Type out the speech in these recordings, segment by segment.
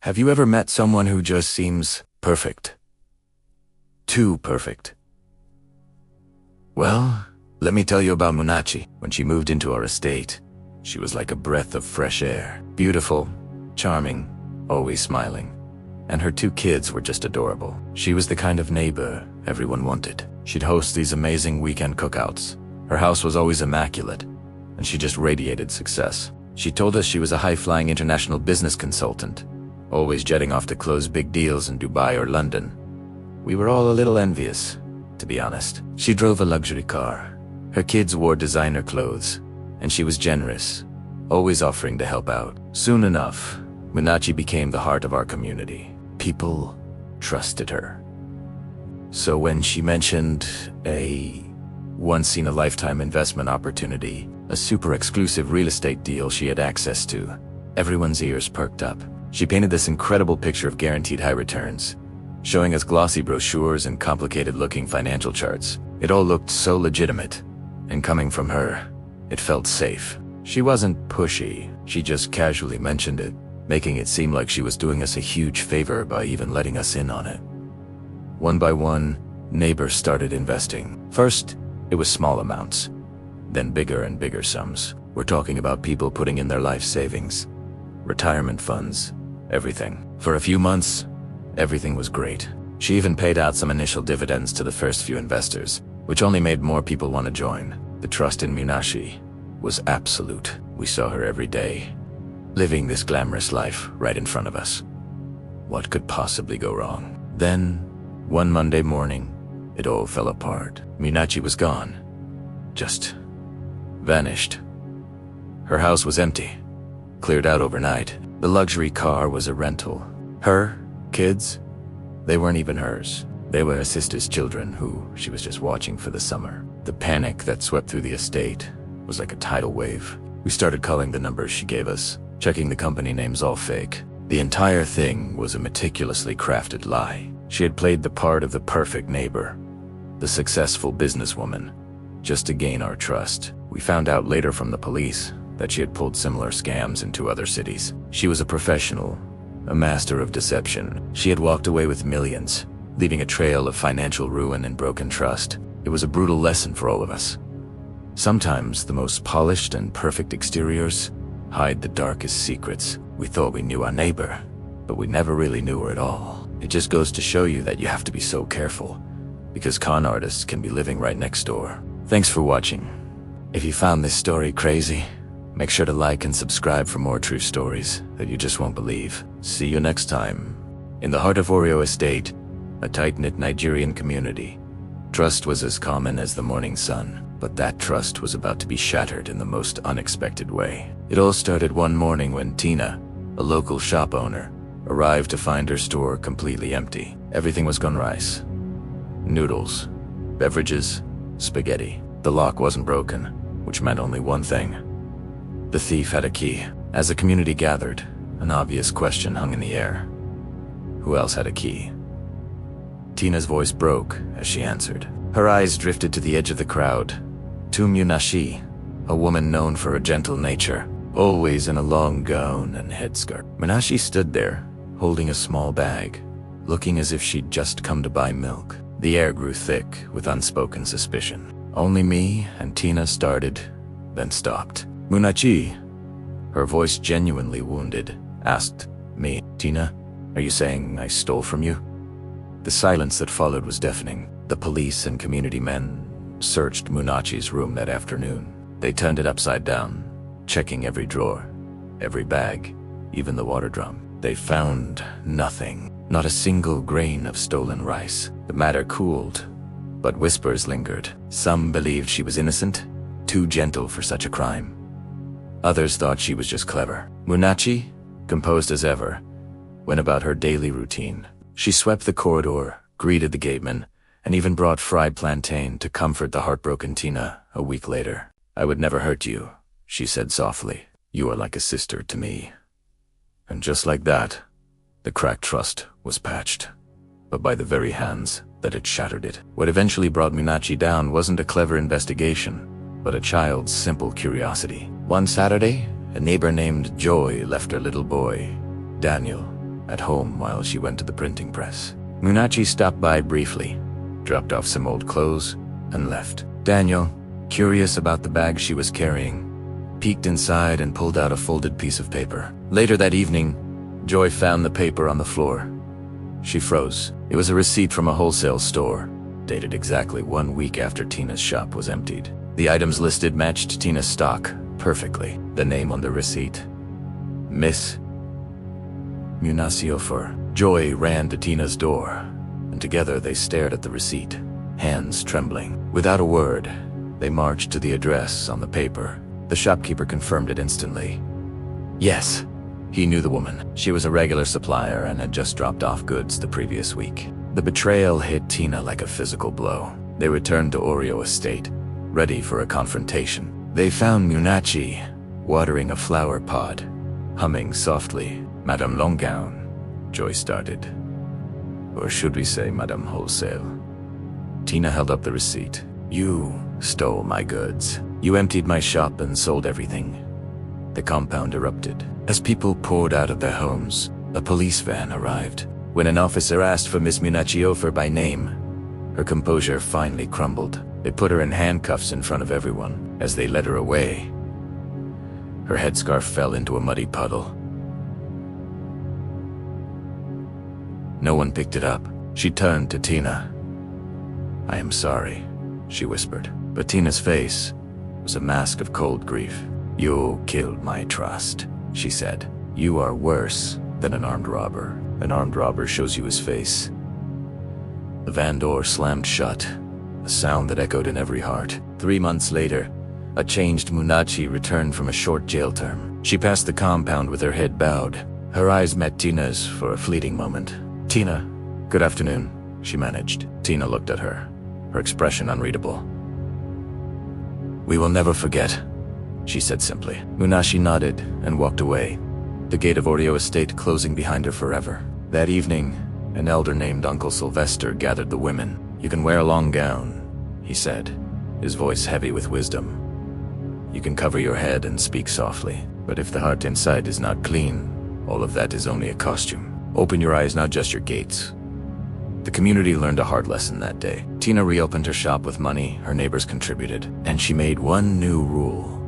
Have you ever met someone who just seems perfect? Too perfect. Well, let me tell you about Munachi. When she moved into our estate, she was like a breath of fresh air. Beautiful, charming, always smiling. And her 2 kids were just adorable. She was the kind of neighbor everyone wanted. She'd host these amazing weekend cookouts. Her house was always immaculate, and she just radiated success. She told us she was a high-flying international business consultant, always jetting off to close big deals in Dubai or London. We were all a little envious, to be honest. She drove a luxury car. Her kids wore designer clothes, and she was generous, always offering to help out. Soon enough, Munachi became the heart of our community. People trusted her. So when she mentioned a once-in-a-lifetime investment opportunity, a super exclusive real estate deal she had access to, everyone's ears perked up. She painted this incredible picture of guaranteed high returns, showing us glossy brochures and complicated-looking financial charts. It all looked so legitimate, and coming from her, it felt safe. She wasn't pushy, she just casually mentioned it, making it seem like she was doing us a huge favor by even letting us in on it. One by one, neighbors started investing. First, it was small amounts, then bigger and bigger sums. We're talking about people putting in their life savings, retirement funds, everything. For a few months, everything was great. She even paid out some initial dividends to the first few investors, which only made more people want to join. The trust in Munachi was absolute. We saw her every day, living this glamorous life right in front of us. What could possibly go wrong? Then, one Monday morning, it all fell apart. Munachi was gone. Just vanished. Her house was empty, cleared out overnight. The luxury car was a rental. Her kids, they weren't even hers. They were her sister's children who she was just watching for the summer. The panic that swept through the estate was like a tidal wave. We started calling the numbers she gave us, checking the company names all fake. The entire thing was a meticulously crafted lie. She had played the part of the perfect neighbor, the successful businesswoman, just to gain our trust. We found out later from the police that she had pulled similar scams in 2 other cities. She was a professional, a master of deception. She had walked away with millions, leaving a trail of financial ruin and broken trust. It was a brutal lesson for all of us. Sometimes the most polished and perfect exteriors hide the darkest secrets. We thought we knew our neighbor, but we never really knew her at all. It just goes to show you that you have to be so careful, because con artists can be living right next door. Thanks for watching. If you found this story crazy, make sure to like and subscribe for more true stories that you just won't believe. See you next time. In the heart of Oreo Estate, a tight-knit Nigerian community, trust was as common as the morning sun, but that trust was about to be shattered in the most unexpected way. It all started one morning when Tina, a local shop owner, arrived to find her store completely empty. Everything was gone rice. Noodles, beverages, spaghetti. The lock wasn't broken, which meant only one thing. The thief had a key. As the community gathered, an obvious question hung in the air. Who else had a key? Tina's voice broke as she answered. Her eyes drifted to the edge of the crowd, to Munachi, a woman known for her gentle nature, always in a long gown and headscarf. Munachi stood there, holding a small bag, looking as if she'd just come to buy milk. The air grew thick with unspoken suspicion. Only me and Tina started, then stopped. Munachi, her voice genuinely wounded, asked me, Tina, are you saying I stole from you? The silence that followed was deafening. The police and community men searched Munachi's room that afternoon. They turned it upside down, checking every drawer, every bag, even the water drum. They found nothing, not a single grain of stolen rice. The matter cooled, but whispers lingered. Some believed she was innocent, too gentle for such a crime. Others thought she was just clever. Munachi, composed as ever, went about her daily routine. She swept the corridor, greeted the gateman, and even brought fried plantain to comfort the heartbroken Tina a week later. I would never hurt you, she said softly. You are like a sister to me. And just like that, the cracked trust was patched, but by the very hands that had shattered it. What eventually brought Munachi down wasn't a clever investigation, but a child's simple curiosity. One Saturday, a neighbor named Joy left her little boy, Daniel, at home while she went to the printing press. Munachi stopped by briefly, dropped off some old clothes, and left. Daniel, curious about the bag she was carrying, peeked inside and pulled out a folded piece of paper. Later that evening, Joy found the paper on the floor. She froze. It was a receipt from a wholesale store, dated exactly 1 week after Tina's shop was emptied. The items listed matched Tina's stock perfectly. The name on the receipt: Miss Munachi. Joy ran to Tina's door, and together they stared at the receipt, hands trembling. Without a word, they marched to the address on the paper. The shopkeeper confirmed it instantly. Yes, he knew the woman. She was a regular supplier and had just dropped off goods the previous week. The betrayal hit Tina like a physical blow. They returned to Oreo Estate, ready for a confrontation. They found Munachi watering a flower pot, humming softly. "Madame Longgown," Joy started. "Or should we say Madame Wholesale?" Tina held up the receipt. "You stole my goods. You emptied my shop and sold everything." The compound erupted. As people poured out of their homes, a police van arrived. When an officer asked for Miss Munachi by name, her composure finally crumbled. They put her in handcuffs in front of everyone. As they led her away, her headscarf fell into a muddy puddle. No one picked it up. She turned to Tina. "I am sorry," she whispered. But Tina's face was a mask of cold grief. "You killed my trust," she said. "You are worse than an armed robber. An armed robber shows you his face." The van door slammed shut, a sound that echoed in every heart. 3 months later, a changed Munachi returned from a short jail term. She passed the compound with her head bowed. Her eyes met Tina's for a fleeting moment. "Tina, good afternoon," she managed. Tina looked at her, her expression unreadable. "We will never forget," she said simply. Munachi nodded and walked away, the gate of Oreo Estate closing behind her forever. That evening, an elder named Uncle Sylvester gathered the women. "You can wear a long gown," he said, his voice heavy with wisdom. "You can cover your head and speak softly, but if the heart inside is not clean, all of that is only a costume. Open your eyes, not just your gates." The community learned a hard lesson that day. Tina reopened her shop with money her neighbors contributed, and she made one new rule.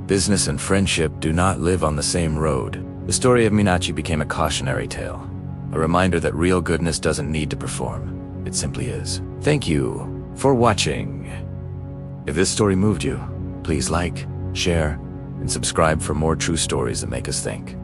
Business and friendship do not live on the same road. The story of Munachi became a cautionary tale, a reminder that real goodness doesn't need to perform. It simply is. Thank you for watching. If this story moved you, please like, share, and subscribe for more true stories that make us think.